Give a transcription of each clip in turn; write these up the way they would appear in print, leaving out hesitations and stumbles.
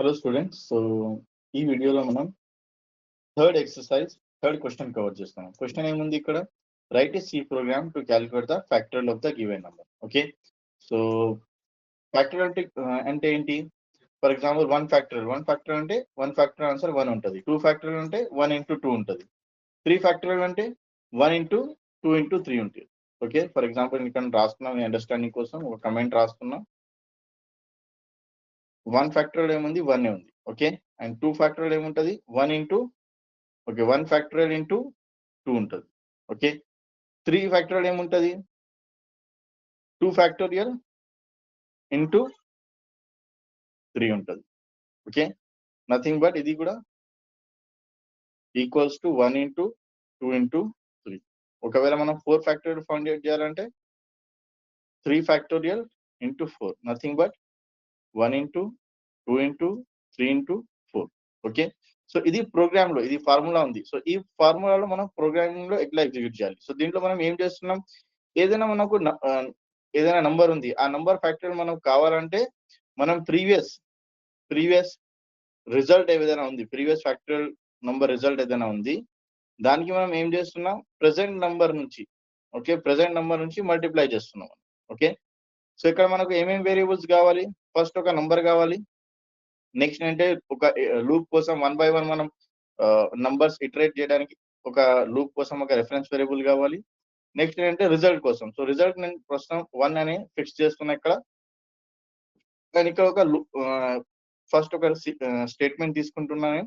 Hello students. So ఈ వీడియోలో మనం థర్డ్ క్వశ్చన్ కవర్ చేస్తాం. క్వశ్చన్ ఏముంది ఇక్కడ? Write a C program to calculate the factorial of the given number. Okay, so factorial అంటే ఏంటి? ఫర్ ఎగ్జాంపుల్ వన్ ఫ్యాక్టోరియల్ అంటే వన్ ఫ్యాక్టోరియల్ ఆన్సర్ 1 ఉంటుంది. టూ ఫ్యాక్టోరియల్ అంటే 1 into 2 ఉంటుంది. త్రీ ఫ్యాక్టోరియల్ అంటే 1 into 2 into 3 ఉంటుంది. ఓకే, ఫర్ ఎగ్జాంపుల్ ఇక్కడ రాసుకున్నాం, మీ అండర్స్టాండింగ్ కోసం ఒక కమెంట్ రాసుకున్నాం. 1 ఫ్యాక్టోరియల్ ఏముంది? 1 ఉంది. ఓకే, అండ్ 2 ఫ్యాక్టోరియల్ ఏముంటుంది? 1 into 1 ఫ్యాక్టోరియల్ into 2 ఉంటుంది. ఓకే, 3 ఫ్యాక్టోరియల్ ఏముంటుంది? 2 ఫ్యాక్టోరియల్ into 3 ఉంటుంది. ఓకే, నథింగ్ బట్ ఇది కూడా ఈక్వల్స్ టు 1 into 2 into 3. ఒకవేళ మనం 4 ఫ్యాక్టోరియల్ ఫౌండ్ చేయాలంటే 3 factorial into 4, nothing but 1 into 2 into 3 into 4. Okay, so ఇది ప్రోగ్రామ్ లో, ఇది ఫార్ములా ఉంది. సో ఈ ఫార్ములాలో మనం ప్రోగ్రామింగ్ లో ఎట్లా ఎగ్జిక్యూట్ చేయాలి? సో దీంట్లో మనం ఏం చేస్తున్నాం, ఏదైనా మనకు ఏదైనా నంబర్ ఉంది, ఆ నంబర్ ఫ్యాక్టోరియల్ మనకు కావాలంటే మనం ప్రీవియస్ రిజల్ట్ ఏదైనా ఉంది, ప్రీవియస్ ఫ్యాక్టోరియల్ నంబర్ రిజల్ట్ ఏదైనా ఉంది, దానికి మనం ఏం చేస్తున్నాం, ప్రెసెంట్ నంబర్ నుంచి, ఓకే, ప్రెసెంట్ నంబర్ నుంచి మల్టిప్లై చేస్తున్నాం. ఓకే, సో ఇక్కడ మనకు ఏమేమి వేరియబుల్స్ కావాలి? ఫస్ట్ ఒక నంబర్ కావాలి. నెక్స్ట్ అంటే ఒక లూప్ కోసం 1 by 1 మనం నంబర్స్ ఇటరేట్ చేయడానికి ఒక లూప్ కోసం ఒక రెఫరెన్స్ వేరియబుల్ కావాలి. నెక్స్ట్ ఏంటంటే రిజల్ట్ కోసం. సో రిజల్ట్ నేను ప్రస్తుతం 1 అని ఫిక్స్ చేస్తున్నా ఇక్కడ. కానీ ఇక్కడ ఒక ఫస్ట్ ఒక స్టేట్మెంట్ తీసుకుంటున్నాను,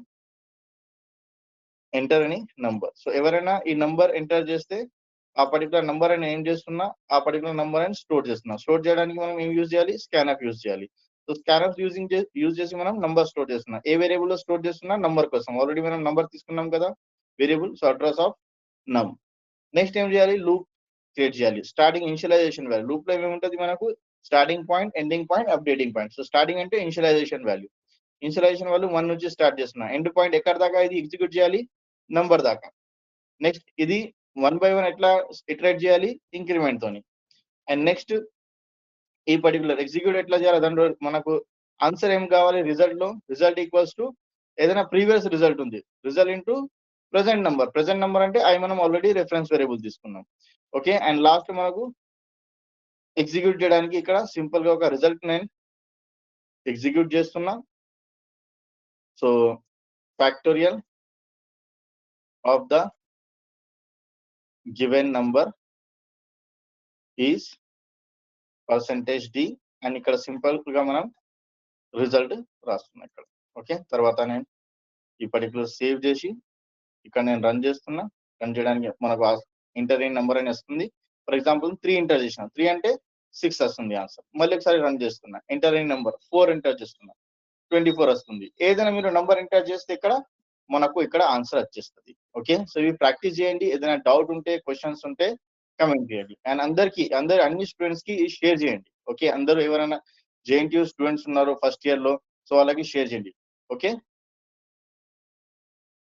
ఎంటర్ అని నంబర్. సో ఎవరైనా ఈ నంబర్ ఎంటర్ చేస్తే ఆ పర్టికులర్ నంబర్ అని ఏం చేస్తున్నా, ఆ పర్టికులర్ నంబర్ అని స్టోర్ చేస్తున్నా. స్టోర్ చేయడానికి మనం ఏం యూజ్ చేయాలి? స్కాన్ఆఫ్ యూజ్ చేయాలి. సో స్కాన్ఆఫ్ యూజ్ చేసి మనం నంబర్ స్టోర్ చేస్తున్నాం. ఏ వేరియబుల్ లో స్టోర్ చేస్తున్నా? నంబర్ కోసం. ఆల్రెడీ మనం నంబర్ తీసుకున్నాం కదా variable. So address of num. Next ఏం చేయాలి? లూప్ క్రియేట్ చేయాలి. Starting initialization value. లూప్ లో ఏమి ఉంటుంది మనకు? Starting point, ending point, updating point. So starting అంటే ఇనిషియలైజేషన్ వాల్యూ. ఇనిషియలైజేషన్ వాల్యూ 1 నుంచి స్టార్ట్ చేస్తున్నా. ఎండ్ పాయింట్ ఎక్కడ దాకా ఇది ఎగ్జిక్యూట్ చేయాలి? నంబర్ దాకా. నెక్స్ట్ ఇది 1 by 1 ఎట్లా ఇటరేట్ చేయాలి? ఇంక్రిమెంట్ తోని. అండ్ నెక్స్ట్ ఈ పర్టికులర్ ఎగ్జిక్యూట్ ఎట్లా చేయాలి? దాంట్లో మనకు ఆన్సర్ ఏం కావాలి? రిజల్ట్ లో రిజల్ట్ ఈక్వల్స్ టు ఏదైనా ప్రీవియస్ రిజల్ట్ ఉంది, result into present number. Present number అంటే అవి మనం ఆల్రెడీ రెఫరెన్స్ వేరియబుల్ తీసుకున్నాం. ఓకే, అండ్ లాస్ట్ మనకు ఎగ్జిక్యూట్ చేయడానికి ఇక్కడ సింపుల్ గా ఒక రిజల్ట్ నేను ఎగ్జిక్యూట్ చేస్తున్నా. So factorial of the given number is %d and ఇక్కడ సింపుల్ గా మనం రిజల్ట్ రాస్తున్నాం ఇక్కడ. ఓకే, తర్వాత నేను ఈ పర్టికులర్ సేవ్ చేసి ఇక్కడ నేను రన్ చేస్తున్నా. రన్ చేయడానికి మనకు ఇంటర్ ఇన్ నంబర్ అని వస్తుంది. ఫర్ ఎగ్జాంపుల్ 3 ఎంటర్ చేసిన, 3 అంటే 6 వస్తుంది ఆన్సర్. మళ్ళీ ఒకసారి రన్ చేస్తున్నా, ఎంటర్ ఇన్ నంబర్ 4 ఎంటర్ చేస్తున్నా, 24 వస్తుంది. ఏదైనా మీరు నంబర్ ఎంటర్ చేస్తే ఇక్కడ మనకు ఇక్కడ ఆన్సర్ వచ్చేస్తుంది. ఓకే, సో ఇవి ప్రాక్టీస్ చేయండి. ఏదైనా డౌట్ ఉంటే, క్వశ్చన్స్ ఉంటే కమెంట్ చేయండి. అండ్ అన్ని స్టూడెంట్స్ కి షేర్ చేయండి. ఓకే, అందరూ ఎవరైనా JNTU స్టూడెంట్స్ ఉన్నారు ఫస్ట్ ఇయర్ లో, సో వాళ్ళకి షేర్ చేయండి. ఓకే.